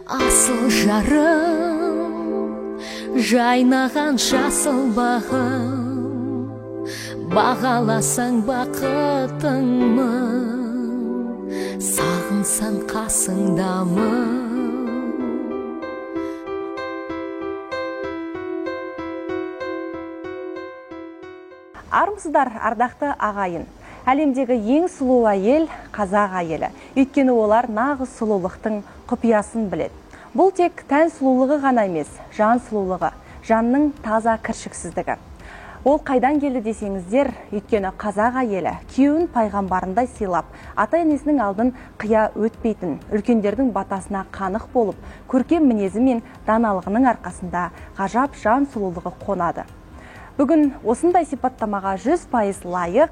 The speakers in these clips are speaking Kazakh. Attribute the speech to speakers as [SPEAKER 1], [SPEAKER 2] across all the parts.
[SPEAKER 1] Асыл жарым, жайнаған жасыл бағым, бағаласаң бақытыңмын, сағынсаң қасыңдамын.
[SPEAKER 2] Армысыздар, ардақты ағайын. Әлемдегі ең сұлу әйел қазақ әйелі. Өйткені олар нағыз сұлулықтың құпиясын біледі. Бұл тек тән сұлулығы ғана емес, жан сұлулығы, жанның таза кіршіксіздігі. Ол қайдан келді десеңіздер, өйткені қазақ әйелі күйеуін пайғамбарындай сыйлап, ата-енесінің алдын қия өтпейтін, үлкендердің батасына қанық болып, көркем мінезі мен даналығының арқасында ғажап жан сұлулығы қонады. Бүгін осындай сипаттамаға 100% лайық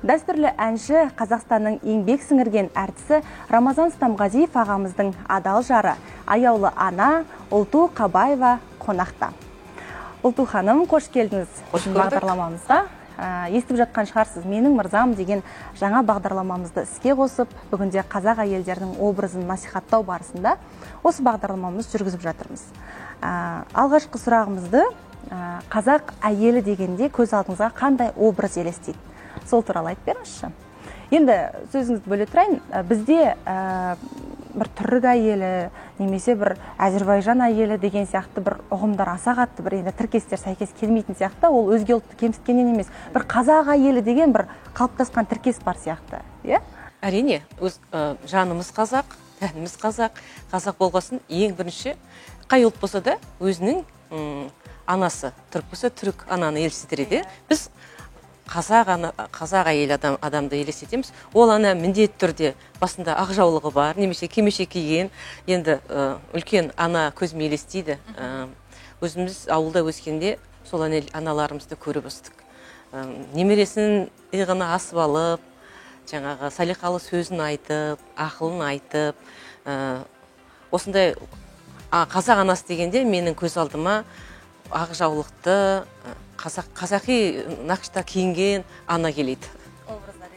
[SPEAKER 2] дәстүрлі әнші, Қазақстанның еңбек сіңірген әртісі Рамазан Стамғазиев ағамыздың адал жары, аяулы ана Ұлту Қабаева қонақта. Ұлту ханым, қош келдіңіз бағдарламамызға. Естіп жатқан шығарсыз, менің мырзам деген жаңа бағдарламамызды іске қосып, бүгінде қазақ әйелдерінің образын насихаттау барысында осы бағдарламамызды жүргізіп жатырмыз. Алғашқы сұрағымызды, қазақ әйелі дегенде көз алдыңызға қандай образ елестейді? Сол туралы айтып беріңізші. Енді сөзіңізді бөле тұрайын, бізде бір түрік әйелі, немесе бір Әзербайжан әйелі деген сияқты бір ұғымдар аса қатты, бір енді тіркестер сәйкес келмейтін сияқты, ол өзге ұлтты кемсіткеннен емес, бір қазақ әйелі деген бір қалыптасқан тіркес бар сияқты, иә?
[SPEAKER 3] Әрине, жанымыз қазақ, тәніміз қазақ, қазақ болғасын ең бірінші қай ұлт болса да өзінің анасы, түрік болса түрік ананы елестетеді. Біз қазақ әйел адамды елестетеміз. Ол ана міндетті түрде басында ақ жаулығы бар, немесе кимешек киген, енді үлкен ана көзіме елестейді. Өзіміз ауылда өскенде сол аналарымызды көріп өстік. Немересін иығына асып алып, жаңағы салиқалы сөзін айтып, ақылын айтып, осындай қазақ анасы дегенде менің көз алдыма ақ жаулықты, қазақи нақышта киінген ана келеді.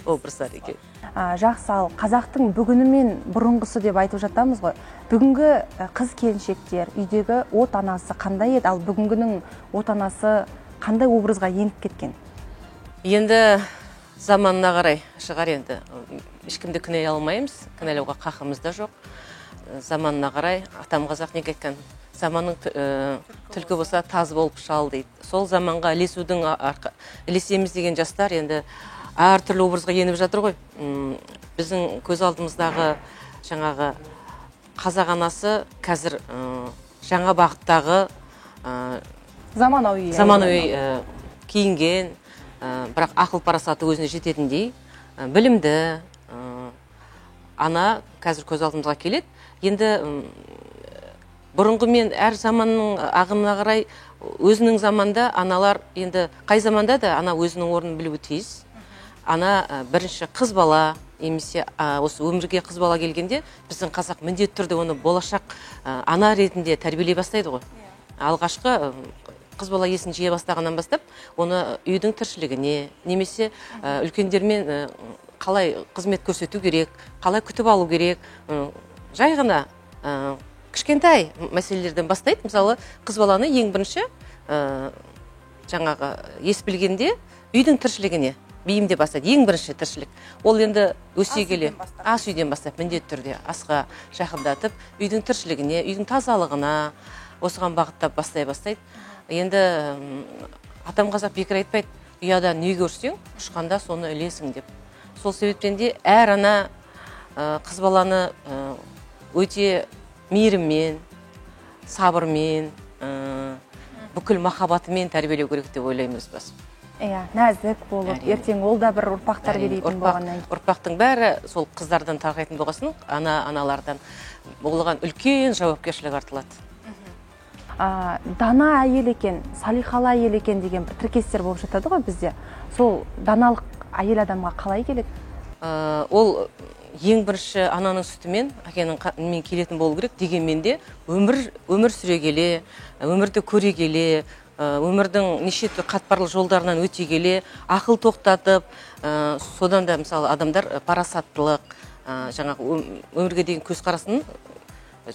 [SPEAKER 3] Образдар екен.
[SPEAKER 2] Жақсы, ал қазақтың бүгіні мен бұрынғысы деп айтып жатамыз ғой. Бүгінгі қыз келіншектер, үйдегі от анасы қандай еді, ал бүгінгінің от анасы қандай образға еніп кеткен?
[SPEAKER 3] Енді заманына қарай шығар енді. Ешкімді кінәлай алмаймыз, кінәлауға қақымыз да жоқ. Заманына қарай атам қазақ неге айтқан? Заманның түлкі болса таз болып шал дейді. Сол заманға ілесеміз деген жастар енді әртүрлі образға еніп жатыр ғой. Біздің көз алдымыздағы жаңағы қазақ анасы қазір жаңа бағыттағы заманауи киінген, бірақ ақыл парасаты өзіне жететіндей, білімді ана қазір көз алдымызға келеді. Енді бұрынғы мен әр заманның ағымына қарай өзінің заманда аналар енді қай заманда да ана өзінің орнын білуі тиіс. Ана бірінші қыз бала, немесе осы өмірге қыз бала келгенде біздің қазақ міндетті түрде оны болашақ ана ретінде тәрбиелей бастайды ғой. Алғашқы қыз бала есін жия бастағаннан бастап, оны үйдің тіршілігіне, немесе үлкендермен қалай қызмет көрсету керек, қалай күтіп алу керек, жай ғана кішкентай мәселелерден бастайды. Мысалы, қыз баланы ең бірінші жаңағы ес білгенде үйдің тіршілігіне бейімде бастайды. Ең бірінші тіршілік. Ол енді өсе келе ас үйден бастап міндетті түрде асқа жақындатып, үйдің тіршілігіне, үйдің тазалығына осыған бағыттап бастайды. Енді атам қазақ бекер айтпайды, ұяда не көрсең, ұшқанда соны ілесің деп. Сол себептен де әр ана қыз баланы өте мейіріммен, сабырмен, бүкіл махаббатымен тәрбиелеу керек деп ойлаймыз біз.
[SPEAKER 2] Нәзік болып, ертең ол да бір ұрпақтар беретін болғаннан.
[SPEAKER 3] Ұрпақтың бәрі сол қыздардан тарқайтын болғасын, аналардан болған үлкен жауапкершілік артылады.
[SPEAKER 2] Дана әйел екен, салиқалы әйел екен деген бір тіркестер болып жатады ғой бізде. Сол даналық әйел адамға қалай келеді?
[SPEAKER 3] Ол ең бірінші ананың сүтімен, әкенің келетін болу керек, дегенмен де өмір сүре келе, өмірді көре келе, өмірдің неше қатпарлы жолдарынан өте келе, ақыл тоқтатып, содан да мысалы адамдар парасаттылық, жаңағы өмірге деген көзқарасын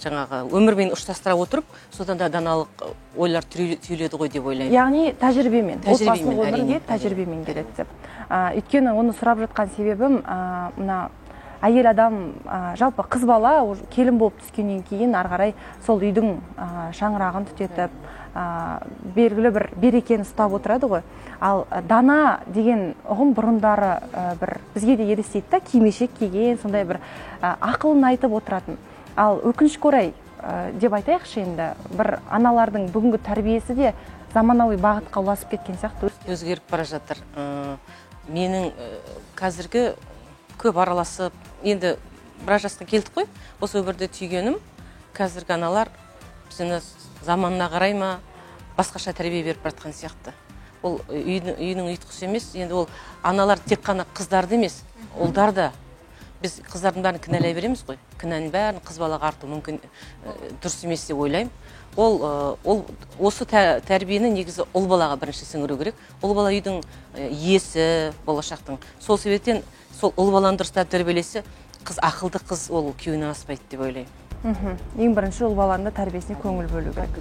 [SPEAKER 3] жаңағы өмірмен ұштастыра отырып, содан да даналық ойлар түйіледі ғой деп ойлаймын.
[SPEAKER 2] Яғни тәжірибемен, отбасылық өмірге
[SPEAKER 3] әрине.
[SPEAKER 2] тәжірибемен келеді деп. Өйткені оны сұрап жатқан себебім, мына әйел адам, жалпы қыз бала келін болып түскеннен кейін ары қарай сол үйдің шаңырағын түтетіп, белгілі бір берекені ұстап отырады ғой. Ал дана деген ұғым бұрындары бір бізге де елестейді да, кимешек киген, сондай бір ақылын айтып отыратын. Ал өкінішке орай деп айтайықшы енді, бір аналардың бүгінгі тәрбиесі де заманауи бағытқа ұласып кеткен сияқты.
[SPEAKER 3] Өзгеріп бара жатыр. Менің қазіргі көп араласып, енді біраз жасқа келдік қой, осы өмірде түйгенім, қазіргі аналар біздің заманына қарай ма, басқаша тәрбие беріп баратқан сияқты. Ол үйінің ұйытқысы емес, енді ол аналар тек қана қыздарды емес, ұлдар да. Біз қыздардың бәрін кінәлай береміз ғой. Кінәнің бәрін қыз балаға арту мүмкін дұрыс емес деп ойлаймын. Ол осы тәрбиені негізі ұл балаға бірінші сіңіру керек. Ұл бала үйдің иесі, болашақтың. Сол себептен сол ұл баланы дұрыстап тәрбиелесе, қыз ақылды қыз ол күйеуінен аспайды деп ойлаймын.
[SPEAKER 2] Ең бірінші ұл баланың тәрбиесіне көңіл бөлу керек.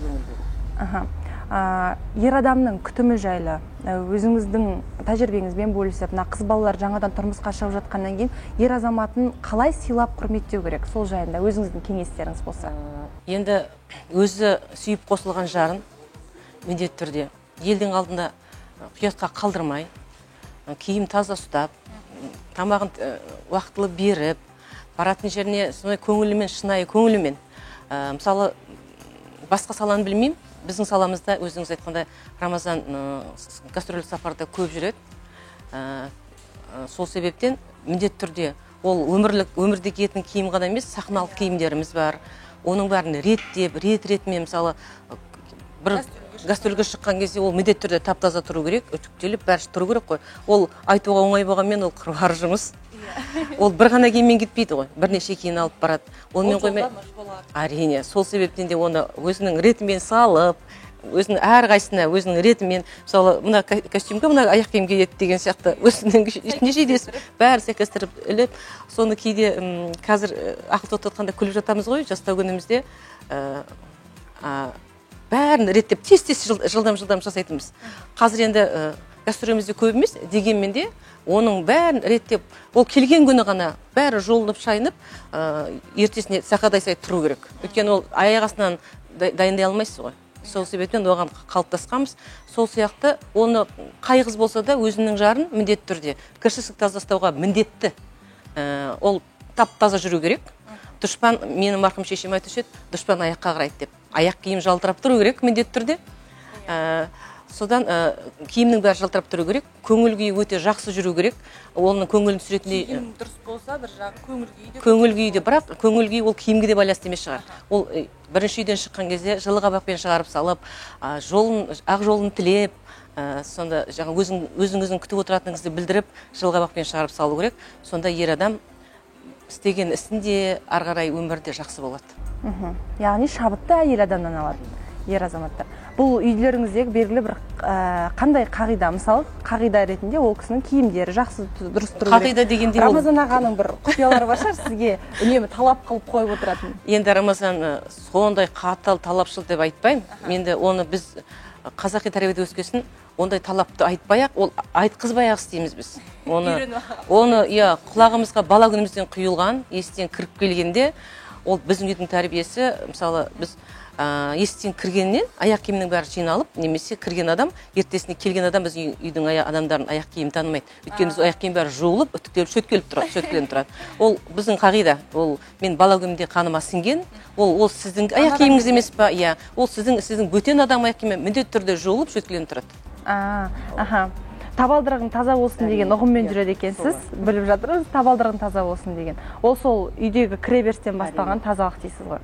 [SPEAKER 2] Ер адамның күтімі жайлы өзіңіздің тәжірибеңізбен бөлісіп, мына қыз балалар жаңадан тұрмысқа шығып жатқаннан кейін ер азаматын қалай сыйлап құрметтеу керек, сол жайында өзіңіздің кеңестеріңіз болса?
[SPEAKER 3] Енді өзі сүйіп қосылған жарын міндетті түрде елдің алдында құятқа қалдырмай, киім таза ұстап, тамағын уақытылы беріп, баратын жеріне көңілімен, шынайы көңілімен. Мысалы, басқа саланы білмеймін, біздің саламызда өзіңіз айтқанда Рамазан гастрольдік сапарда көп жүреді. Сол себептен міндетті түрде ол өмірде киетін киім ғана емес, сахналық киімдеріміз бар. Оның бәрін реттеп, ретімен, мысалы, бір гастрольге шыққан кезде ол міндетті түрде тап-таза тұру керек, үтіктеліп, бәрі тұру керек қой. Ол айтуға оңай болғанмен ол қыруар жұмыс. Ол бір ғана киіммен кетпейді ғой, бірнеше киім алып барады. Онымен қоймай, әрине, сол себептен де оны өзінің ретімен салып, өзінің әрқайсысына өзінің ретімен, мысалы, мына костюмге, мына аяқ киім киеді деген сияқты, өзінің ішіне жейдесіп, бәрі сәйкестіріп іліп, соны кейде қазір ақыл тоқтатқанда күліп жатамыз ғой, жастау күнімізде бәрін реттеп, тез-тез жылдам жасайтынбыз. Қазір енді гастролімізде көп емес, дегенмен де оның бәрін реттеп, ол келген күні ғана бәрі жолынып, шайынып, ертесіне сақадай сай тұру керек. Өйткені ол аяқ астынан дайындай алмайсыз ғой. Сол себептен оған қалыптасқанбыз. Сол сияқты оны қай қыз болса да өзінің жарын міндетті түрде кіршісік таза ұстауға міндетті. Ол тап-таза жүру керек. Дұшпан, менің марқұм шешем айтушы еді, дұшпан аяққа қарайды деп. Аяқ киім жалтырап тұру керек міндетті түрде. Содан киімнің бәрі жалтырап тұру керек, көңіл күйі өте жақсы жүру керек. Оның көңілін түсіретіндей
[SPEAKER 2] киім дұрыс болса, бір жағы
[SPEAKER 3] көңіл күйі де, бірақ көңіл күйі ол киімге де байланысты емес шығар. Ол бірінші үйден шыққан кезде жылы қабақпен шығарып салып, ақ жолын тілеп, сонда жаңа өзіңіздің күтіп отыратыныңызды білдіріп, жылы қабақпен шығарып салу керек. Сонда ер адам істеген ісінде ары қарай өмірде жақсы болады.
[SPEAKER 2] Яғни шабытты әйел адамнан алады, ер азаматтар. Бұл үйлеріңіздегі белгілі бір қандай қағида, мысалы, қағида ретінде ол кісінің киімдері жақсы дұрыс тұру керек.
[SPEAKER 3] Қағида дегенде
[SPEAKER 2] Рамазан ағаның бір құпиялары бар шығар, сізге үнемі талап қылып қойып отыратын.
[SPEAKER 3] Енді Рамазан сондай қатал талапшыл деп айтпаймын. Енді оны біз қазақи тәрбиеде өскесін, ондай талапты айтпай-ақ, ол айтқызбай-ақ істейміз біз. Оны құлағымызға бала күнімізден құйылған, естен кіріп келгенде, ол біздің үйдің тәрбиесі, мысалы, біз естен кіргеннен аяқ киімнің бәрі жиналып, немесе кірген адам, ертесіне келген адам біз үйдің адамдарын аяқ киім танымайды. Өйткені біз аяқ киім бәрі жуылып, үтіктеліп, шөткеліп тұрады. Ол біздің қағида. Ол мен бала күнімде қаныма сіңген. Ол сіздің аяқ киіміңіз емес па? Иә, ол сіздің бөтен адам аяқ киімі міндетті түрде жуылып, шөткеленіп тұрады.
[SPEAKER 2] Табалдырығың таза болсын деген ұғыммен жүреді екенсіз, біліп жатырмыз, табалдырығың таза болсын деген. Ол сол үйдегі кіреберістен басталған тазалық дейсіз ғой.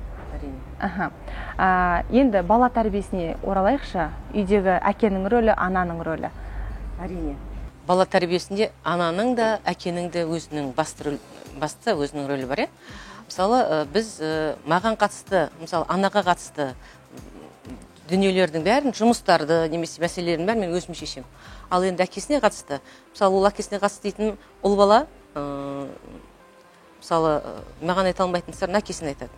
[SPEAKER 2] Енді бала тәрбиесіне оралайықшы, үйдегі әкенің рөлі, ананың рөлі.
[SPEAKER 3] Әрине. Бала тәрбиесінде ананың да, әкенің де өзінің басты өзінің рөлі бар. Мысалы, біз маған қатысты, мысалы, анаға қатысты дүниелердің бәрін, жұмыстарды, немесе мәселелердің бәрін мен өзім шешем. Ал енді әкесіне қатысты, мысалы, ол әкесіне қатысты дейтін ұл бала, мысалы, маған айта алмайтын сырын әкесіне айтады.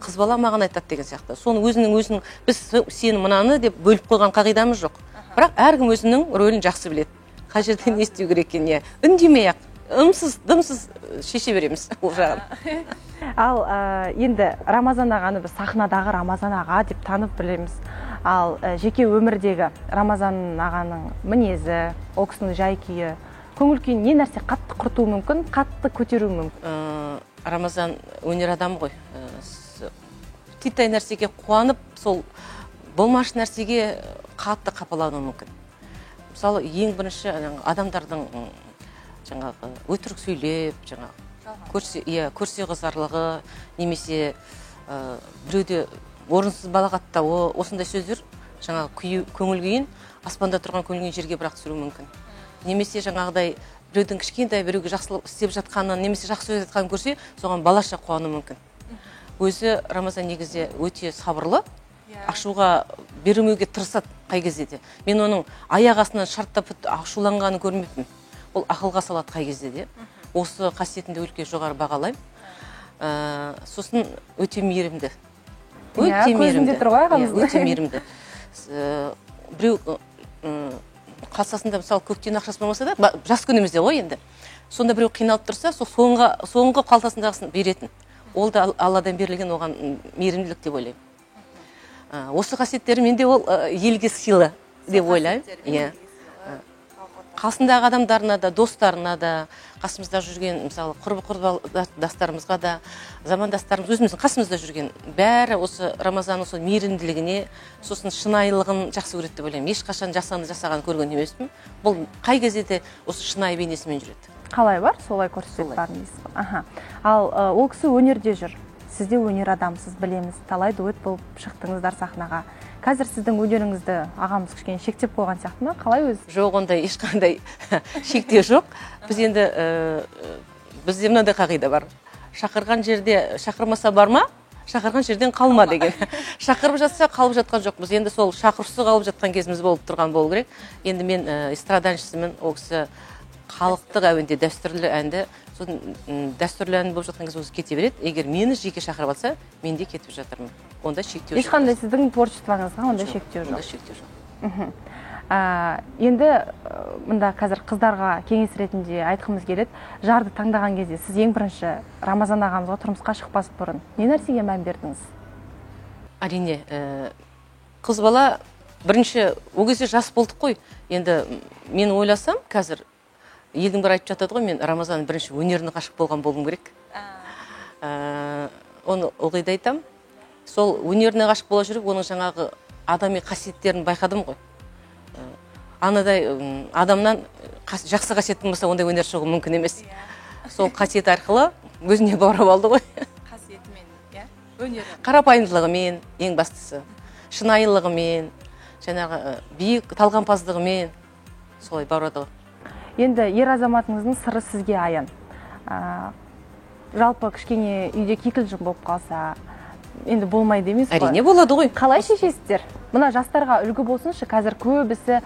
[SPEAKER 3] қыз бала маған айтады деген сияқты. Соны өзінің біз сені мынаны деп бөліп қойған қағидамыз жоқ. Бірақ әркім өзінің рөлін жақсы біледі. Қай жерде не істеу керек екенін, үндемей-ақ, дымсыз шеше береміз ол жағын.
[SPEAKER 2] Ал енді Рамазан ағаны біз сахнадағы Рамазан аға деп танып білеміз. Ал жеке өмірдегі Рамазан ағаның мінезі, ол кісінің жай-күйі, көңіл-күйін не нәрсе қатты құртуы мүмкін, қатты көтеруі мүмкін?
[SPEAKER 3] Рамазан өнер адам ғой. Титай нәрсеге қуанып, сол болмашы нәрсеге қатты қапалануы мүмкін. Мысалы, ең бірінші адамдардың жаңағы өтірік сөйлеп, көрсе қызарлығы, немесе біреуде орынсыз балағаттауы, осындай сөздер жаңағы көңіл күйін, аспанда тұрған көңіл күйін жерге бірақ түсіруі мүмкін. Немесе жаңағыдай біреудің кішкентай біреуге жақсылық істеп жатқанын, немесе жақсы сөз айтқанын көрсе, соған балаша қуануы мүмкін. Өзі Рамазан негізде өте сабырлы, ашуға бермеуге тырысады қай кезде де. Мен оның аяқ астынан шарттап ашуланғанын көрмеппін. Ол ақылға салады қай кезде де. Осы қасиетінде өте жоғары бағалаймын. Сосын өте мейірімді.
[SPEAKER 2] Көзінде тұр ғой ағамыз.
[SPEAKER 3] Өте мейірімді. Біреу қалтасында мысалы көктен ақшасы болмаса да, жас күнімізде ғой енді. Сонда біреу қиналып тұрса, соңғы қалтасындағысын беретін. Ол да Алладан берілген оған мейірімділік деп ойлаймын. Осы қасиеттері менде ол елге сыйлы деп ойлаймын. Қасындағы адамдарына да, достарына да, қасымызда жүрген, мысалы, құрбы-құрдастарымызға да, замандастарымыз, өзіміздің қасымызда жүрген бәрі осы Рамазанның сол мейірімділігіне, сосын шынайылығын жақсы көреді деп ойлаймын. Ешқашан жасанды жасаған көрген емеспін. Бұл қай кезде де осы шынайы бейнесімен жүреді.
[SPEAKER 2] Қалай бар? Солай көрсетеді бар дейсіз ба? Ал ол кісі өнерде жүр. Сіз де өнер адамсыз, білеміз. Талай дуэт болып шықтыңыздар сахнаға. Қазір сіздің өнеріңізді ағамыз кішкене шектеп қойған сияқты ма? Қалай өзі?
[SPEAKER 3] Жоқ, ондай ешқандай шектеу жоқ. Бізде мынандай қағида бар. Шақырған жерде шақырмаса барма, шақырған жерден қалма деген. Шақырып жатса қалып жатқан жоқпыз. Енді сол шақырусыз қалып жатқан кезіміз болып тұрған болу керек. Енді мен эстрада әншісімін. Ол кісі халықтық әуенде дәстүрлі әнді, дәстүрлі ән болып жатқан кез өзі кете береді. Егер мені жеке шақырып алса, мен де кетіп жатырмын. Онда шектеу жоқ.
[SPEAKER 2] Ешқандай сіздің творчествоңызға онда шектеу жоқ.
[SPEAKER 3] Онда шектеу жоқ.
[SPEAKER 2] Енді мында қазір қыздарға кеңес ретінде айтқымыз келеді. Жарды таңдаған кезде сіз ең бірінші Рамазан ағамызға тұрмысқа шықпас бұрын не нәрсеге мән бердіңіз?
[SPEAKER 3] Әрине, қыз бала бірінші ол кезде жас болдық қой. Енді мен ойласам, қазір елдің бір айтып жатады ғой, мен Рамазан бірінші өнеріне ғашық болған болуым керек. Оны ылғи да айтам. Сол өнеріне ғашық бола жүріп, оның жаңағы адами қасиеттерін байқадым ғой. Анадай адамнан жақсы қасиеттің болса, ондай өнер шығу мүмкін емес. Сол қасиет арқылы өзіне баурап алды ғой.
[SPEAKER 2] Қасиетімен, өнері.
[SPEAKER 3] Қарапайымдылығымен, ең бастысы, шынайылығымен, жаңағы биік талғампаздығымен солай баурады ғой.
[SPEAKER 2] Енді ер азаматыңыздың сыры сізге аян. Жалпы кішкене үйде кикілжің болып қалса, енді болмайды емес қой.
[SPEAKER 3] Әрине болады ғой.
[SPEAKER 2] Қалай шешесіздер? Мына жастарға үлгі болсыншы, қазір көбісі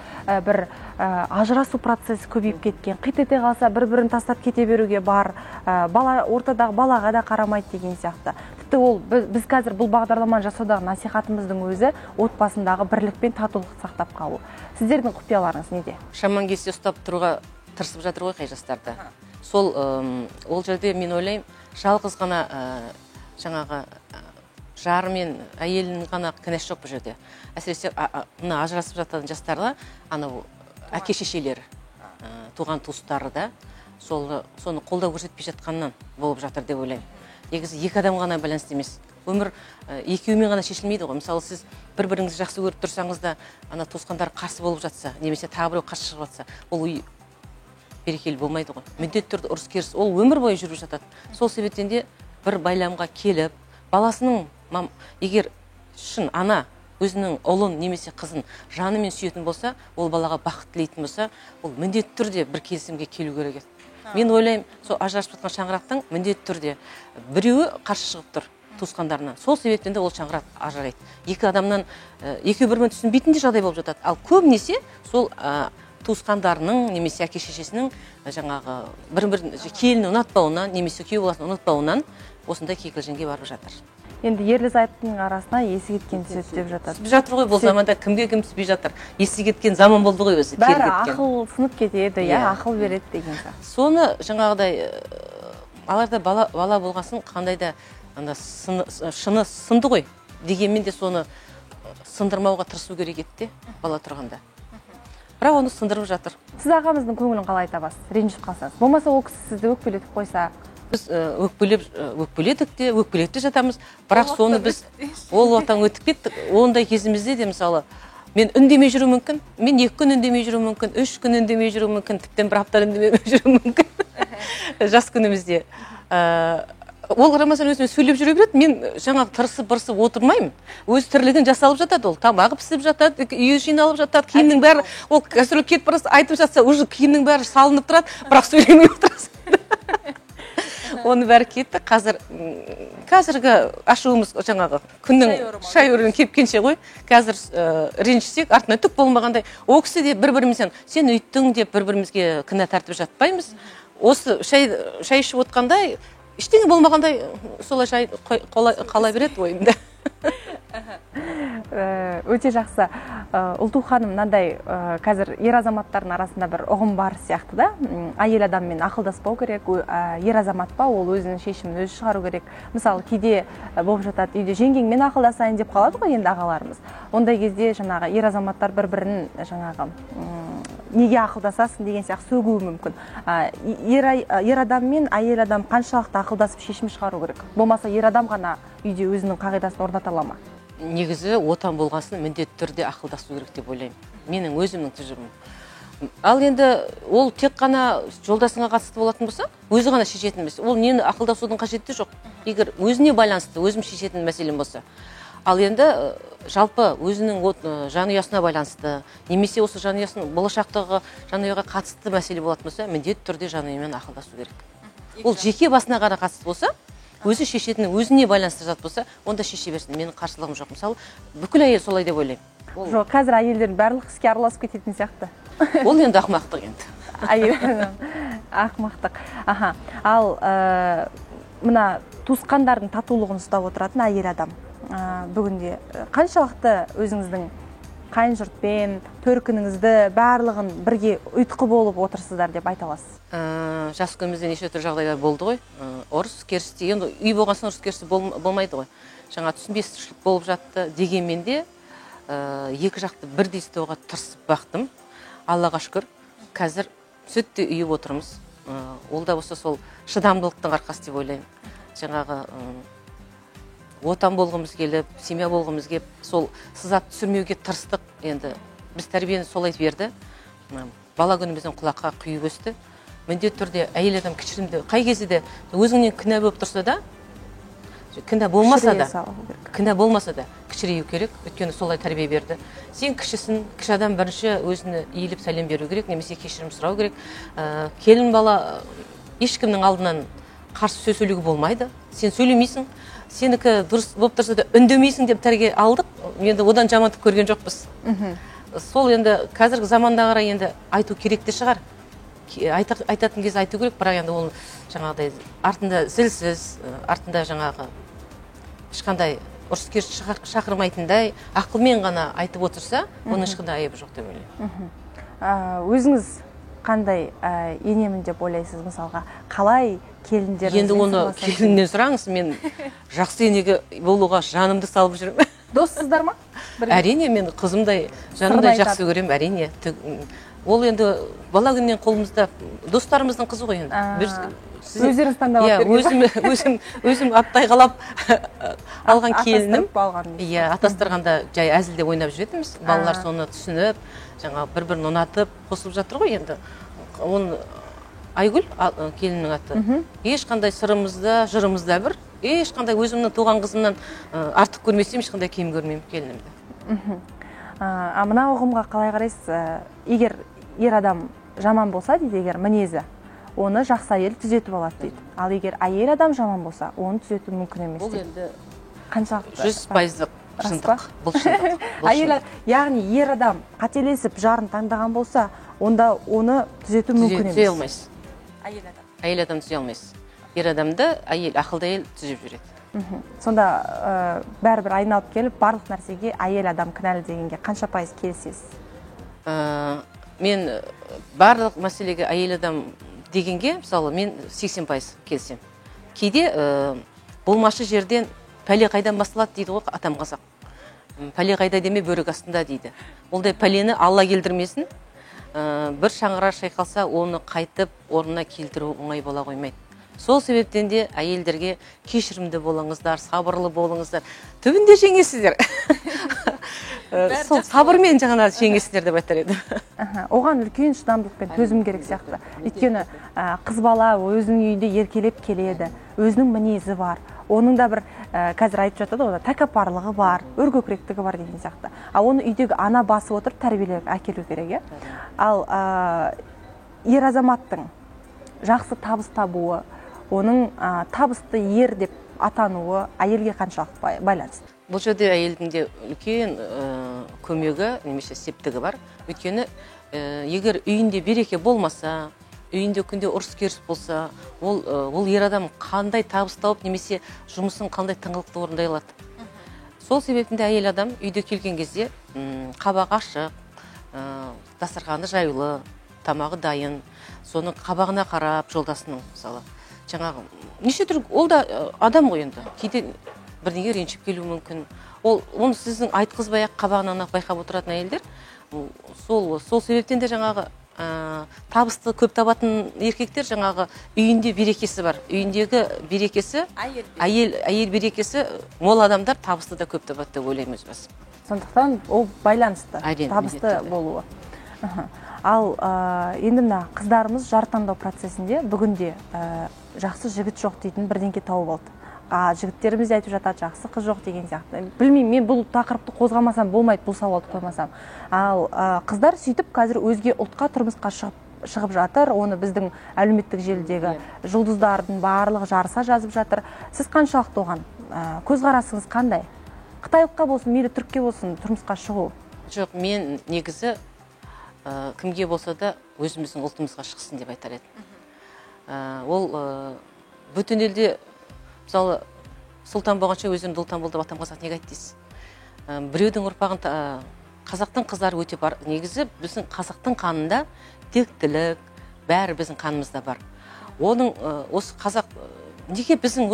[SPEAKER 2] бір ажырасу процесі көбейіп кеткен. Қит ете қалса бір-бірін тастап кете беруге бар. Ортадағы балаға да қарамайды деген сияқты. Тіпті ол біз қазір бұл бағдарламаны жасаудағы насихатымыздың өзі отбасындағы бірлік пен татулықты сақтап қалу. Сіздердің құпияларыңыз неде?
[SPEAKER 3] Шаман кесте ұстап тұруға тырысып жатыр ғой қай жастарды. Сол ол жерде мен ойлаймын, жалғыз ғана жаңағы жары мен әйелінің ғана кінәсі жоқ бұл жерде. Әсіресе мына ажырасып жатқан жастарға анау әке шешелері, туған туыстары да соны қолдау көрсетпей жатқаннан болып жатыр деп ойлаймын. Негізі екі адам ғана байланысты емес. Өмір екеуімен ғана шешілмейді ғой. Мысалы, сіз бір-біріңізді жақсы көріп тұрсаңыз да, ана туысқандар қарсы болып жатса, немесе тағы біреу қарсы шығып жатса, ол үй берекелі болмайды ғой. Міндетті түрде ұрыс керіс, ол өмір бойы жүріп жатады. Сол себептен де бір байламға келіп, баласының егер шын ана өзінің ұлын немесе қызын жанымен сүйетін болса, ол балаға бақыт тілейтін болса, ол міндетті түрде бір келісімге келу керек еді. Мен ойлаймын, сол ажырасып жатқан шаңырақтың міндетті түрде біреуі қарсы шығып тұр туысқандарынан. Сол себептен де ол шаңырақ ажырайды. Екі адамнан екеуі бір-бірін түсінбейтін де жағдай болып жатады. Ал көбінесе сол туысқандарының немесе әке шешесінің жаңағы бір-бірін келіні ұнатпауынан немесе күйеу баласын ұнатпауынан осындай кикілжіңге барып жатыр.
[SPEAKER 2] Енді ерлі зайыптының арасына есі кеткен түседі деп жатады.
[SPEAKER 3] Түспей жатыр ғой, бұл заманда кімге кім түспей жатыр. Есі кеткен заман болды ғой өзі.
[SPEAKER 2] Бәрі ақыл сынып кетеді, ақыл береді деген сияқты.
[SPEAKER 3] Соны жаңағыдай аларда бала болғасын қандай да шыны сынды ғой. Дегенмен де соны сындырмауға тырысу керек еді бала тұрғанда. Бірақ оны сындырып жатыр.
[SPEAKER 2] Сіз ағамыздың көңілін қалай табасыз, ренжіп қалсаңыз? Болмаса ол кісі сізді өкпелетіп қойса?
[SPEAKER 3] Біз өкпеледік те, өкпелеп те жатамыз. Бірақ соны біз ол уақыттан өтіп кеттік. Ондай кезімізде де мысалы мен үндемей жүру мүмкін, мен 2 күн үндемей жүру мүмкін, 3 күн үндемей жүру мүмкін, тіптен 1 апта үндемей жүру мүмкін. Жас күнімізде. Ол Рамазан өзімен сөйлеп жүре береді, мен жаңағы тырысып отырмаймын. Өз тірлігін жасалып жатады, ол тамағы пісіп жатады, үйі жиналып жатады, киімнің бәрі, ол гастроль кетіп барса айтып жатса, уже киімнің бәрі салынып тұрады, бірақ сөйлемей отырасың. Оны бәрі кетті. Қазіргі ашуымыз жаңағы күннің шай өрігін кепкенше ғой. Қазір ренжісек, артынан түк болмағандай. О кісі де бір-бірімізден сен үйттің деп бір-бірімізге кінә тартып жатпаймыз. Осы шай ішіп отқанда ештеңе болмағандай солай шай қала береді ойымда.
[SPEAKER 2] Өте жақсы. Ұлту ханым, мынандай қазір ер азаматтардың арасында бір ұғым бар сияқты да. Әйел адаммен ақылдаспау керек, ер азамат па, ол өзінің шешімін өзі шығару керек. Мысалы, кейде болып жатады, үйде жеңгеңмен ақылдасайын деп қалады ғой енді ағаларымыз. Ондай кезде жаңағы ер азаматтар бір-бірін жаңағы неге ақылдасасың деген сияқты сөгуі мүмкін. Ер адам мен әйел адам қаншалықты ақылдасып шешім шығару керек? Болмаса ер адам ғана үйде өзінің қағидасын орната ала ма?
[SPEAKER 3] Негізі отан болғасын міндетті түрде ақылдасу керек деп ойлаймын. Менің өзімнің тұжырымым. Ал енді ол тек қана жолдасыңа қатысты болатын болса, өзі ғана шешетін емес. Ол нені ақылдасудың қажеті жоқ. Егер өзіне байланысты, өзім шешетін мәселем болса. Ал енді жалпы өзінің жанұясына байланысты, немесе осы жанұясының болашақтағы жанұяға қатысты мәселе болатын болса, міндетті түрде жанұямен ақылдасу керек. Ол жеке басына ғана қатысты болса, өзі шешетін, өзіне байланысты зат болса, онда шеше берсін. Менің қарсылығым жоқ. Мысалы, бүкіл әйел солай деп ойлаймын.
[SPEAKER 2] Жоқ, қазір әйелдердің барлық іске араласып кететін сияқты.
[SPEAKER 3] Ол енді ақымақтық енді.
[SPEAKER 2] Әйел ақымақтық. Ал мына туысқандардың татулығын ұстап отыратын әйел адам бүгінде қаншалықты өзіңіздің қайын жұртпен төркініңізді барлығын бірге ұйытқы болып отырсыздар деп айта аласыз?
[SPEAKER 3] Жас күнімізде неше түрлі жағдайлар болды ғой. Ұрыс керісте, енді үй болған соң ұрыс керісте болмайды ғой. Жаңа түсінбестікшілік болып жатты. Дегенмен де екі жақты бірдей ұстауға тырысып бақтым. Аллаға шүкір, қазір сүттей үйіп отырмыз. Ол да болса сол шыдамдылықтың арқасы деп ойлаймын. Жаңағы отан болғымыз келіп, семья болғымыз келіп, сол сызат түсірмеуге тырыстық. Енді біз тәрбиені солай берді. Бала күнімізден құлаққа құйып өсті. Міндетті түрде әйел адам кішірімді, қай кезде де өзіңнен күнә болып тұрса да, күнә болмаса да кішірею керек, өйткені солай тәрбие берді. Сен кішісін, кіші адам бірінші өзіне иіліп сәлем беру керек, немесе кешірім сұрау керек. Келін бала ешкімнің алдынан қарсы сөз сөйлеуге болмайды. Сен сөйлемейсің, сенікі дұрыс болып тұрса да үндемейсің деп тәрбие алдық. Енді одан жамандық көрген жоқпыз. Сол енді қазіргі заманда қарай енді айту керек те шығар. Айтатын кез айту керек, бірақ енді ол жаңағыдай артында зілсіз, артында жаңағы ешқандай ұрыскер шақырмайтындай ақылмен ғана айтып отырса, оның ешқандай айыбы жоқ деп ойлаймын.
[SPEAKER 2] Өзіңіз қандай енемін деп ойлайсыз, мысалға? Қалай келіндеріңіз?
[SPEAKER 3] Енді оны келіннен сұраңыз, мен жақсы енеге болуға жанымды салып жүрмін.
[SPEAKER 2] Доссыздар ма?
[SPEAKER 3] Әрине, мен қызымдай жанымдай жақсы көремін, әрине. Ол енді бала күннен қолымызда достарымыздың қызы ғой енді.
[SPEAKER 2] Өздеріңіз таңдап
[SPEAKER 3] берген. Өзім аттай қалап алған келінім. Атастырғанда жай әзілде ойнап жүретіміз. Балалар соны түсініп, жаңа бір-бірін ұнатып, қосылып жатыр ғой енді. Оны Айгүл келіннің аты. Ешқандай сырымызда, жырымызда бір, ешқандай өзімнің туған қызымнан артық көрмесем, ешқандай кем көрмеймін келінімді.
[SPEAKER 2] Мына ұғымға қалай қарайсыз? Егер ер адам жаман болса дейді, егер мінезі, оны жақсы әйел түзетіп алады дейді. Ал егер әйел адам жаман болса, оны түзету мүмкін емес дейді.
[SPEAKER 3] Бұл енді
[SPEAKER 2] қаншалықты?
[SPEAKER 3] 100% шындық. Бұл шындық.
[SPEAKER 2] Яғни ер адам қателесіп жарын таңдаған болса, онда оны түзету мүмкін емес.
[SPEAKER 3] Түзе алмайсыз. Әйел адам түзе алмайсыз. Ер адамды ақылды әйел түзеп жүреді.
[SPEAKER 2] Сонда бәрібір айналып келіп барлық нәрсеге әйел адам кінәлі дегенге қанша пайыз келісесіз?
[SPEAKER 3] Мен барлық мәселеге әйел адам дегенге, мысалы, мен 80% келсем. Кейде болмашы жерден пәле қайдан басталады дейді ғой атам қазақ. Пәле қайда деме бөрік астында дейді. Олдай пәлені Алла келдірмесін. Бір шаңырақ шайқалса, оны қайтып орнына келтіру оңай бола қоймайды. Сол себептен де әйелдерге кешірімді болыңыздар, сабырлы болыңыздар. Түбінде жеңесіздер. Сол сабырмен жаңа жеңесіздер деп айтар едім.
[SPEAKER 2] Оған үлкен шыдамдылықпен төзім керек сияқты. Өйткені қыз бала өзінің үйінде еркелеп келеді, өзінің мінезі бар. Оның да бір қазір айтып жатады, онда тәкаппарлығы бар, өркөкіректігі бар деген сияқты. Оны үйдегі ана басып отырып тәрбиелеп әкелу керек. Ал ер азаматтың жақсы табыс табуы, оның табысты ер деп атануы әйелге қаншалықты байланысты?
[SPEAKER 3] Бұл жерде әйелдің де үлкен көмегі, немесе септігі бар. Өйткені егер үйінде береке болмаса, үйінде күнде ұрыс-керіс болса, ол ер адам қандай табыс тауып, немесе жұмысын қандай тыңғылықты орындай алады. Сол себептен де әйел адам үйде келген кезде қабағы ашық, дастарханы жаюлы, тамағы дайын, соны қабағына қарап жолдасының, мысалы, жаңағы неше түрлі, ол да адам ғой енді. Кейде бірдеңе ренжіп келуі мүмкін. Оны сіздің айтқызбай-ақ қабағынан байқап отыратын әйелдер. Сол себептен де жаңағы табысты көп табатын еркектер жаңағы үйінде берекесі бар. Үйіндегі берекесі, әйел берекесі мол адамдар табысты да көп табады деп ойлаймын өз басым.
[SPEAKER 2] Сондықтан ол байланысты, табысты болуы. Ал енді мына қыздарымыз жар таңдау процесінде бүгінде жақсы жігіт жоқ дейтін бірдеңке тауып алды. Жігіттеріміз айтып жатады, жақсы қыз жоқ деген сияқты. Білмеймін, мен бұл тақырыпты қозғамасам болмайды, бұл сауалды қоймасам. Ал қыздар сөйтіп қазір өзге ұлтқа тұрмысқа шығып жатыр. Оны біздің әлеуметтік желідегі жұлдыздардың барлығы жарыса жазып жатыр. Сіз қаншалықты оған көзқарасыңыз қандай? Қытайлыққа болсын, мейлі түрікке болсын тұрмысқа шығу?
[SPEAKER 3] Жоқ, мен негізі кімге болса да өзіміздің ұлтымызға шықсын деп айтар едім. Ол бүтін елде, мысалы, сұлтан болғанша өздеріңді ұлтан болды, атам қазақ неге айт дейсіз. Біреудің ұрпағын, қазақтың қыздары өте бар. Негізі біздің қазақтың қанында тектілік, бәрі біздің қанымызда бар. Оның осы қазақ, неге біздің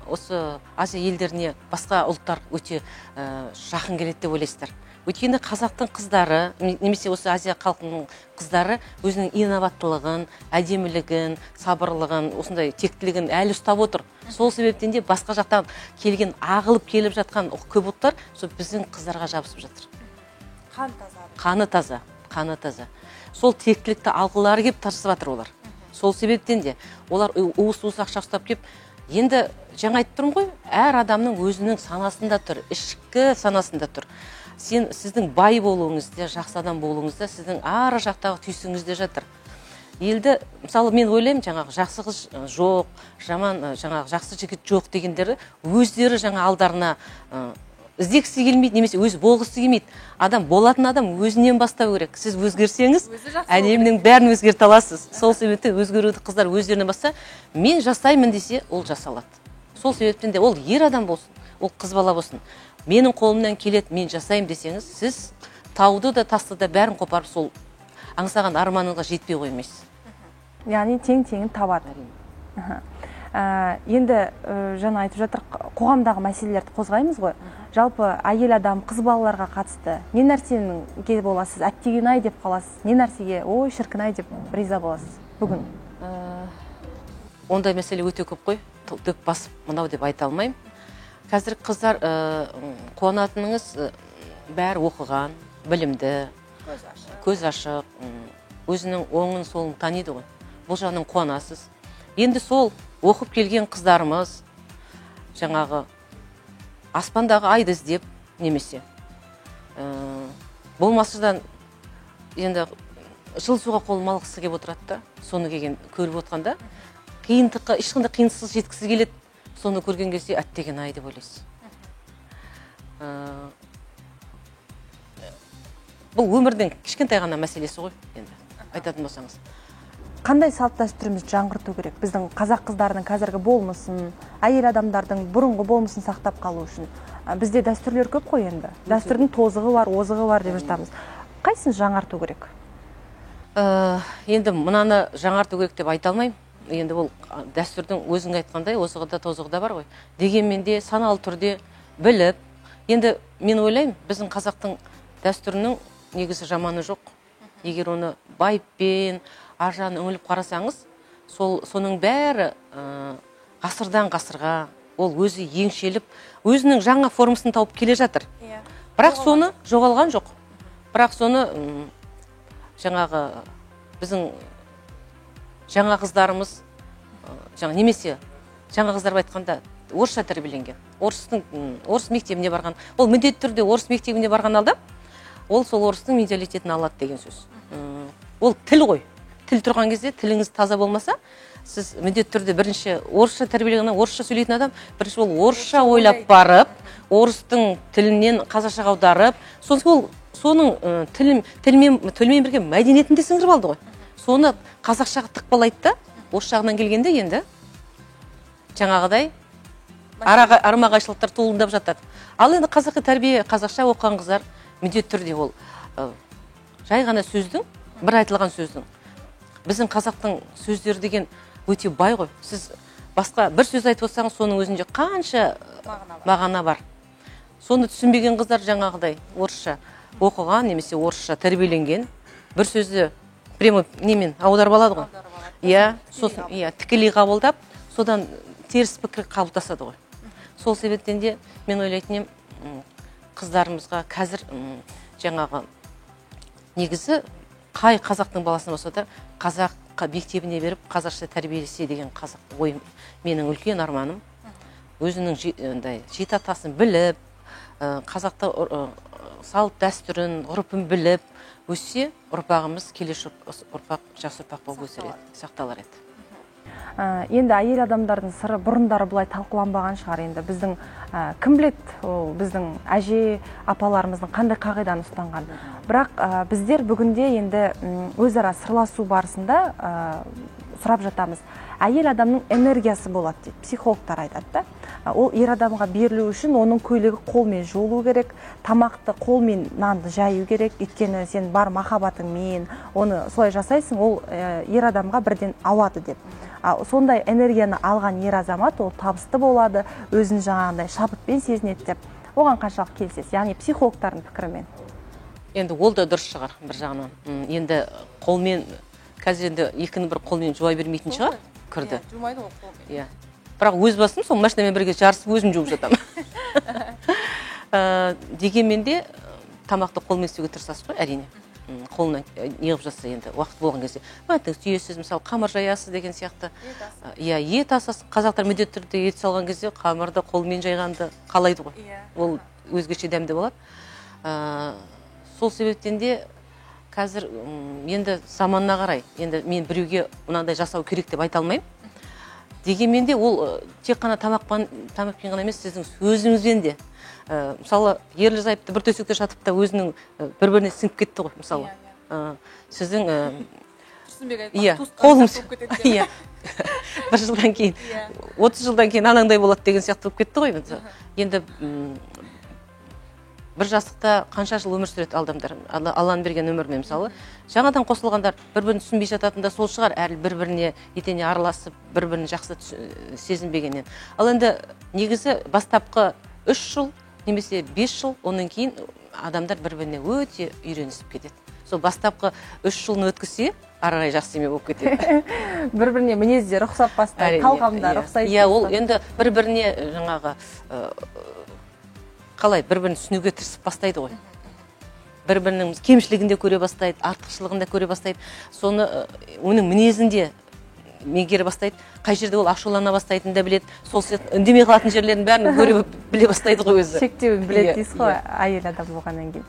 [SPEAKER 3] осы Азия елдеріне басқа ұлттар өте жақын келеді деп ойлайсыздар? Өйткені қазақтың қыздары, немесе осы Азия халқының қыздары өзінің инабаттылығын, әдемілігін, сабырлығын, осындай тектілігін әлі ұстап отыр. Сол себептен де басқа жақтан келген, ағылып келіп жатқан көп ұлттар сол біздің қыздарға жабысып жатыр. Қаны таза. Сол тектілікті алғылары келіп тырысып жатыр олар. Сол себептен де олар уыс ақша ұстап келіп, енді жаңа айтып тұрмын ғой, әр адамның өзінің санасында тұр, ішкі санасында тұр. Сіздің бай болуыңызда, жақсы адам болуыңызда, сіздің ары жақтағы түйсігіңізде жатыр. Елді, мысалы, мен ойлаймын, жаңағы жақсы қыз жоқ, жаңағы жақсы жігіт жоқ дегендері өздері жаңа алдарына іздегісі келмейді, немесе өзі болғысы келмейді. Болатын адам өзінен бастау керек. Сіз өзгерсеңіз, әлемнің бәрін өзгерте аласыз. Сол себептен өзгеруді қыздар өздерінен басса, мен жасаймын десе, ол жасалады. Сол себептен де ол ер адам болсын, ол қыз бала болсын. Менің қолымнан келеді, мен жасаймын десеңіз, сіз тауды да тасты да бәрін қопарып сол аңсаған арманыңызға жетпей қоймайсыз.
[SPEAKER 2] Яғни тең-теңін табады. Енді жаңа айтып жатыр, қоғамдағы мәселелерді қозғаймыз ғой. Жалпы әйел адам, қыз балаларға қатысты не нәрсеге боласыз, әттеген-ай деп қаласыз, не нәрсеге, ой, шіркін-ай деп риза боласыз бүгін?
[SPEAKER 3] Ондай мәселе өте көп қой, дөп басып мынау деп айта алмаймын. Қазір қыздар қуанатыныңыз бәрі оқыған, білімді, көз ашық, өзінің оңын солын таниды ғой. Бұл жағынан қуанасыз. Енді сол оқып келген қыздарымыз жаңағы аспандағы айды іздеп немесе болмасыдан енді жыл суға қолын малғысы келіп отырады да, соны келген көріп отқанда қиындыққа ешқандай қиынсыз жеткісі келеді. Соны көрген кезде әттеген ай деп ойлайсыз. Бұл өмірдің кішкентай ғана мәселесі ғой, енді айтатын болсаңыз.
[SPEAKER 2] қандай салт дәстүрімізді жаңғырту керек? Біздің қазақ қыздарының қазіргі болмысын, әйел адамдардың бұрынғы болмысын сақтап қалу үшін. Бізде дәстүрлер көп қой енді. Дәстүрдің тозығы бар, озығы бар деп жатамыз. Қайсысын жаңарту керек?
[SPEAKER 3] Енді мынаны жаңарту керек деп айта алмаймын. Енді ол дәстүрдің өзің айтқандай озығы да тозығы да бар ғой. Дегенмен де саналы түрде біліп, енді мен ойлаймын, біздің қазақтың дәстүрінің негізі жаманы жоқ. Егер оны байыппен, аржағын үңіліп қарасаңыз, соның бәрі ғасырдан ғасырға ол өзі еңшеліп, өзінің жаңа формасын тауып келе жатыр. Бірақ соны жоғалған жоқ. Бірақ соны жаңағы біздің жаңа қыздарымыз, немесе жаңа қыздар айтқанда орысша тәрбиеленген. Орыс мектебіне барған. Ол міндетті түрде орыс мектебіне барған алда, ол сол орыстың менталитетін алады деген сөз. Ол тіл ғой. Тіл тұрған кезде тіліңіз таза болмаса, сіз міндетті түрде бірінші орысша тәрбиеленген, орысша сөйлейтін адам, бірінші ол орысша ойлап барып, орыстың тілінен қазақшаға аударып, соның тілмен бірге мәдениетін де сіңіріп алды ғой. Соны қазақшаға тықпалайды да, осы жағынан келгенде енді жаңағыдай армағайшылықтар туындап жатады. Ал енді қазақы тәрбие, қазақша оқыған қыздар міндетті түрде ол жай ғана сөздің, бір айтылған сөздің. Біздің қазақтың сөздері деген өте бай ғой. Сіз басқа бір сөз айтып отырсаңыз, соның өзінде қанша мағына бар. Соны түсінбеген қыздар жаңағыдай орысша оқыған, немесе орысша тәрбиеленген, бір сөзді прямо немен аударып алады ғой. Сосын тікелей қабылдап, содан теріс пікір қалыптасады ғой. Сол себептен де мен ойлайтын едім, қыздарымызға қазір жаңағы негізі қай қазақтың баласына болса да қазақ мектебіне беріп қазақша тәрбиелесе деген қазақ ойым, менің үлкен арманым. Өзінің жеті атасын біліп, қазақта салт дәстүрін, ғұрпын біліп өссе, ұрпағымыз келесі ұрпақ жас ұрпақ болып өсер еді, сақталар еді.
[SPEAKER 2] Енді әйел адамдардың сыры бұрындары бұлай талқыланбаған шығар. Енді біздің кім біледі, ол біздің әже апаларымыздың қандай қағиданы ұстанған. Бірақ біздер бүгінде енді өзара сырласу барысында сұрап жатамыз. Әйел адамның энергиясы болады дейді, психологтар айтады да. Ол ер адамға берілу үшін оның көйлегі қолмен жуылу керек, тамақты қолмен нанды жаю керек. Өйткені сен бар махаббатыңмен оны солай жасайсың, ол ер адамға бірден ауады деп. Сондай энергияны алған ер азамат ол табысты болады, өзін жаңағындай шабытпен сезінеді деп. Оған қаншалық келісесіз? Яғни психологтардың пікірімен.
[SPEAKER 3] Енді ол да дұрыс шығар бір жағынан. Енді қолмен, қазір енді екіні бір қолмен жуа бермейтін шығар, кірді.
[SPEAKER 2] Жумайды ол қолмен.
[SPEAKER 3] Бірақ өз басым сол машинамен бірге жарысып өзім жуып жатамын. Дегенмен де тамақты қолмен істеуге тырысасыз ғой, әрине. Қолынан неғып жатса енді уақыт болған кезде. Түйесіз, мысалы, қамыр жаясыз деген сияқты. Ет асасыз. Қазақтар міндетті түрде ет салған кезде қамырды қолмен жайғанды қалайды ғой. Ол өзгеше дәмді болады. Сол себептен де қазір енді заманына қарай, енді мен біреуге мынандай жасау керек деп айта алмаймын. Дегенмен де ол тек қана тамақпен ғана емес, сіздің сөзіңізбен де. Мысалы, ерлі зайыпты бір төсекте жатып та өзінің бір-біріне сіңіп кетті ғой, мысалы. Сіздің қолыңыз бір жылдан кейін, 30 жылдан кейін анаңдай болады деген сияқты болып кетті ғой. Енді бір жастықта қанша жыл өмір сүреді адамдар, Алланың берген өмірмен, мысалы. Жаңадан қосылғандар бір-бірін түсінбей жататын да сол шығар, әрі бір-біріне етене араласып, бір-бірін жақсы сезінбегеннен. Ал енді негізі бастапқы 3 жыл, немесе 5 жыл, оның кейін адамдар бір-біріне өте үйренісіп кетеді. Сол бастапқы 3 жылын өткізсе, арағай жақсы еме болып кетеді.
[SPEAKER 2] Бір-біріне мінездер ұқсап бастайды, талғамдар ұқсайды.
[SPEAKER 3] Ол енді бір-біріне жаңағы қалай бір-бірін түсінуге тырысып бастайды ғой. Бір-бірінің кемшілігінде көре бастайды, артықшылығында көре бастайды. Соны оның мінезінде меңгере бастайды. Қай жерде ол ашулана бастайтынын да біледі. Сол үндемей қалатын жерлерін бәрін көре біле бастайды ғой өзі.
[SPEAKER 2] Шектеуін біледі дейсіз ғой, әйел адам болғаннан кейін.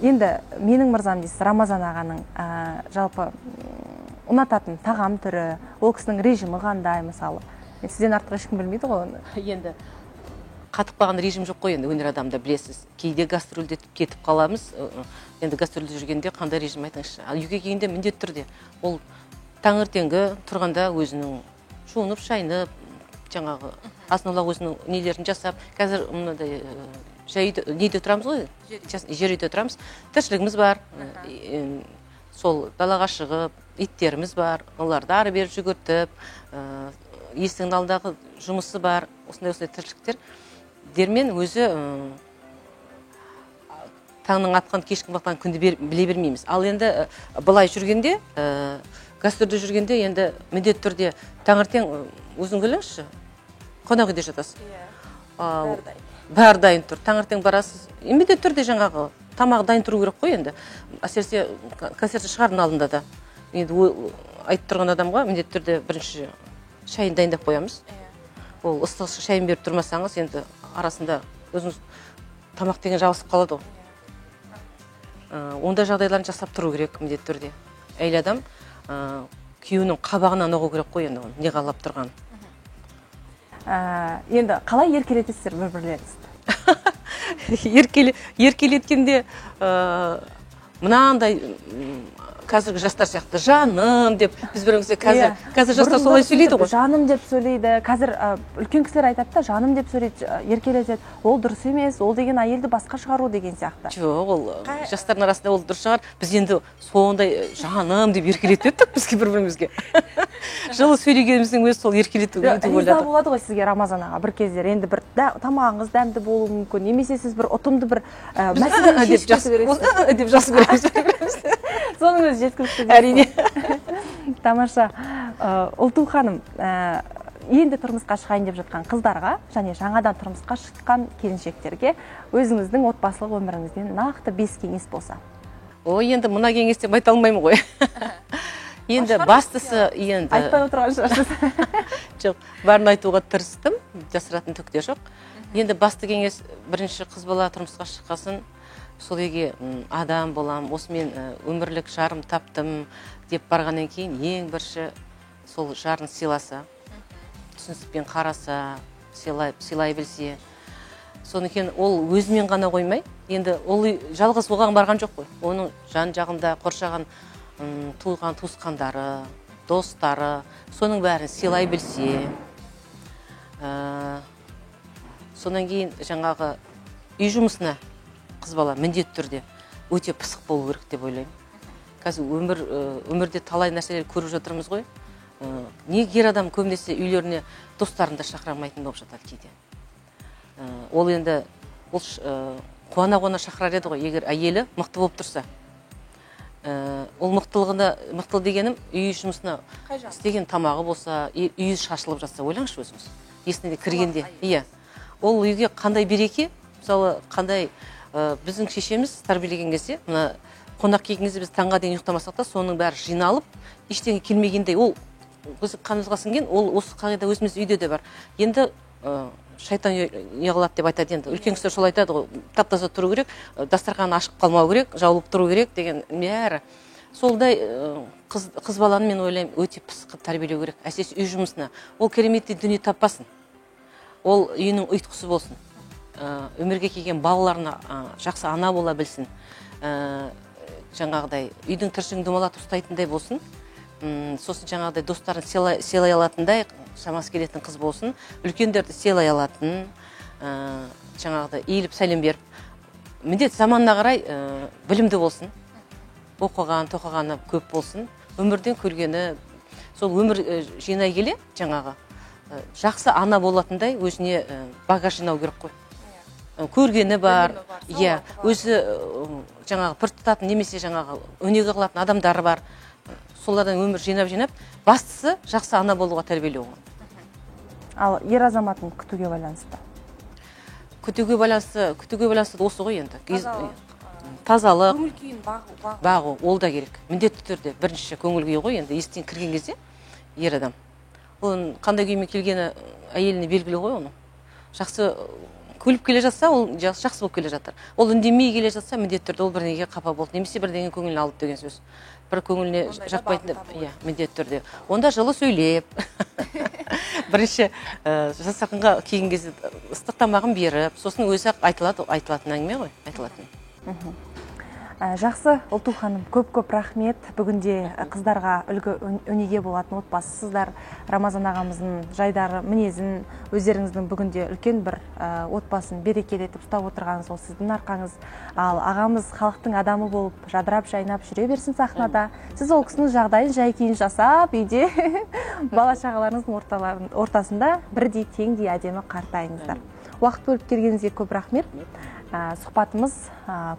[SPEAKER 2] Енді менің мырзам дейсіз, Рамазан ағаның жалпы ұнататын тағам түрі, ол кісінің режимі қандай, мысалы. Сізден артық ешкім білмейді ғой оны.
[SPEAKER 3] Енді қатып қалған режим жоқ қой, енді өнер адамда білесіз. Кейде гастрольде кетіп қаламыз. Енді гастрольде жүргенде қандай режим айтыңызшы. Ал үйге келгенде міндетті түрде ол таңертеңгі тұрғанда өзінің жуынып шайынып жаңағы азын аулақ өзінің нелерін жасап, қазір мынадай неде тұрамыз ғой, жер үйде тұрамыз, тіршілігіміз бар, сол далаға шығып, иттеріміз бар, оларды ары бері жүгіртіп, есіктің алдындағы жұмысы бар, осындай тіршіліктер дермен өзі таңның атқан кешкін бақтан күнді біле бермейміз. Ал енді былай жүргенде, гастрольде жүргенде, енді міндетті түрде таңертең өзің біліңізші, қонақ үйде жатасыз. Бәрі дайын тұр. Таңертең барасыз. Міндетті түрде жаңағы тамағы дайын тұру керек қой енді. Әсіресе концертті шығардың алдында да. Енді айтып тұрған адамға міндетті түрде бірінші шайын дайындап қоямыз. Ол ыстық шайын беріп тұрмасаңыз, енді арасында өзіңіз тамақ деген жабысып қалады ғой. Ондай жағдайларын жасап тұру керек міндетті түрде. Әйел адам күйеуінің қабағынан ұғу керек қой енді, не қалап тұрған.
[SPEAKER 2] Енді қалай еркелетесіздер бір-бірлеріңізді?
[SPEAKER 3] Еркелеткенде мынандай қазіргі жастар сияқты жаным деп біз бірімізде қазір жастар солай сөйлейді ғой.
[SPEAKER 2] Жаным деп сөйлейді. Қазір үлкен кісілер айтады да, жаным деп сөйлейді, еркелетеді. Ол дұрыс емес, ол деген әйелді басқа шығару деген сияқты.
[SPEAKER 3] Жоқ, ол жастардың арасында ол дұрыс шығар. Біз енді сондай жаным деп еркелететтік бізге бір-бірімізге. Жылы сөйлегеніміздің өзі сол еркелету деп ойладық.
[SPEAKER 2] Риза болады ғой сізге Рамазан аға бір кездер. Енді бір тамағыңыз дәмді болуы мүмкін, немесе сіз бір ұтымды бір мәселені шешіп бересіз
[SPEAKER 3] деп жақсы көреміз.
[SPEAKER 2] Соның өзі жеткілікті.
[SPEAKER 3] Әрине.
[SPEAKER 2] Тамаша. Ұлту ханым, енді тұрмысқа шығайын деп жатқан қыздарға және жаңадан тұрмысқа шыққан келіншектерге өзіңіздің отбасылық өміріңізден нақты 5 кеңес болса.
[SPEAKER 3] Енді мына кеңес деп айта алмаймын ғой. Енді бастысы енді
[SPEAKER 2] айтпай отырған шығарсыз.
[SPEAKER 3] Жоқ, барын айтуға тырыстым, жасыратын түк те жоқ. Енді басты кеңес бірінші қыз бала тұрмысқа шыққасын, сол үйге адам болам, осымен өмірлік жарым таптым деп барғаннан кейін ең бірінші сол жарын сыйласа, түсіністікпен қараса, сыйлай білсе. Содан кейін ол өзімен ғана қоймай, енді ол жалғыз оған барған жоқ қой. Оның жан жағында қоршаған туылған туысқандары, достары, соның бәрін сыйлай білсе. Содан кейін жаңағы үй жұмысына қыз бала міндетті түрде өте пысық болу керек деп ойлаймын. Қазір өмірде талай нәрселер көріп жатырмыз ғой. Неге ер адам көбінесе үйлеріне достарын да шақырамайтын болып жатады кейде. Ол енді қуана-қуана шақырар еді ғой, егер әйелі мықты болып тұрса. Ол мықтылы дегенім үй жұмысына істеген тамағы болса, үйі шашылып жатса, ойлаңызшы өзіңіз. Есіне кіргенде. Иә. Ол үйге қандай береке, мысалы қандай біздің шешеміз тәрбиелеген кезде, мына қонақ келген кезде біз таңға дейін ұйықтамасақ та, соның бәрі жиналып, ештеңе келмегендей, ол өзі қанымызға сіңген, ол осы қағида өзіміз үйде де бар. Енді шайтан неғылады деп айтады енді. Үлкен кісілер сол айтады ғой, тап-таза тұру керек, дастархан ашық қалмау керек, жауылып тұру керек деген бәрі. Солдай қыз баланы мен ойлаймын, өте пысық тәрбиелеу керек. Әсіресе үй жұмысына. Ол кереметтей дүние таппасын. Ол үйінің ұйытқысы болсын. Өмірге келген балаларына жақсы ана бола білсін. Жаңағыдай үйдің тіршілігін домалатып ұстайтындай болсын. Сосын жаңағыдай достарын сыйлай алатындай шамасы келетін қыз болсын. Үлкендерді сыйлай алатын, жаңағыдай иіліп сәлем беріп, міндет заманына қарай білімді болсын. Оқыған, тоқығаны көп болсын. Өмірден көргені, сол өмір жинай келе жаңағы жақсы ана болатындай өзіне багаж жинау керек қой. Көргені бар, иә, өзі жаңағы пір тұтатын немесе жаңағы өнеге қылатын адамдары бар. Солардан өмір жинап, бастысы жақсы ана болуға тәрбиелеу.
[SPEAKER 2] Ал ер азаматын күтуге байланысты?
[SPEAKER 3] Күтуге байланысты осы ғой енді. Тазалық,
[SPEAKER 2] көңіл күйін
[SPEAKER 3] бағу, ол да керек. Міндетті түрде бірінші көңіл күй ғой енді, есіктен кірген кезде ер адам. Оның қандай күймен келгені әйеліне белгілі ғой оның. Жақсы күліп келе жатса, ол жақсы болып келе жатыр. Ол үндемей келе жатса, міндетті түрде ол бірдеңеге қапа болды, немесе бірдеңе көңілін алды деген сөз. Бір көңіліне жақпайтын, иә, міндетті түрде. Онда жылы сөйлеп, бірінші жасақынға келген кезде ыстық тамағын беріп, сосын өзі айтылатын әңгіме ғой, айтылатын.
[SPEAKER 2] Жақсы, Ұлту ханым, көп рахмет. Бүгінде қыздарға үлгі өнеге болатын отбасысыздар. Рамазан ағамыздың жайдары, мінезін, өздеріңіздің бүгінде үлкен бір отбасын берекелетіп ұстап отырғаныңыз ол сіздің арқаңыз. Ал ағамыз халықтың адамы болып, жадырап, жайнап жүре берсін сахнада. Сіз ол кісінің жағдайын жай күйін жасап, үйде бала шағаларыңыздың ортасында бірдей теңдей әдемі қартайыңыздар. Уақыт бөліп келгеніңізге көп рахмет. Сұхбатымыз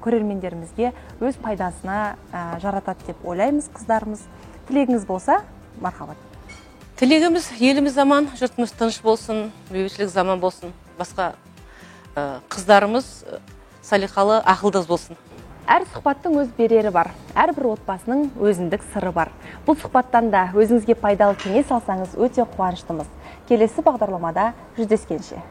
[SPEAKER 2] көрермендерімізге өз пайдасына жаратады деп ойлаймыз. Қыздарымыз, тілегіңіз болса, мархабат.
[SPEAKER 3] Тілегіміз еліміз аман, жұртымыз тыныш болсын, бейбітшілік заман болсын. Басқа қыздарымыз салиқалы, ақылды болсын.
[SPEAKER 2] Әр сұхбаттың өз берері бар, әрбір отбасының өзіндік сыры бар. Бұл сұхбаттан да өзіңізге пайдалы кеңес алсаңыз өте қуаныштымыз. Келесі бағдарламада жүздескенше.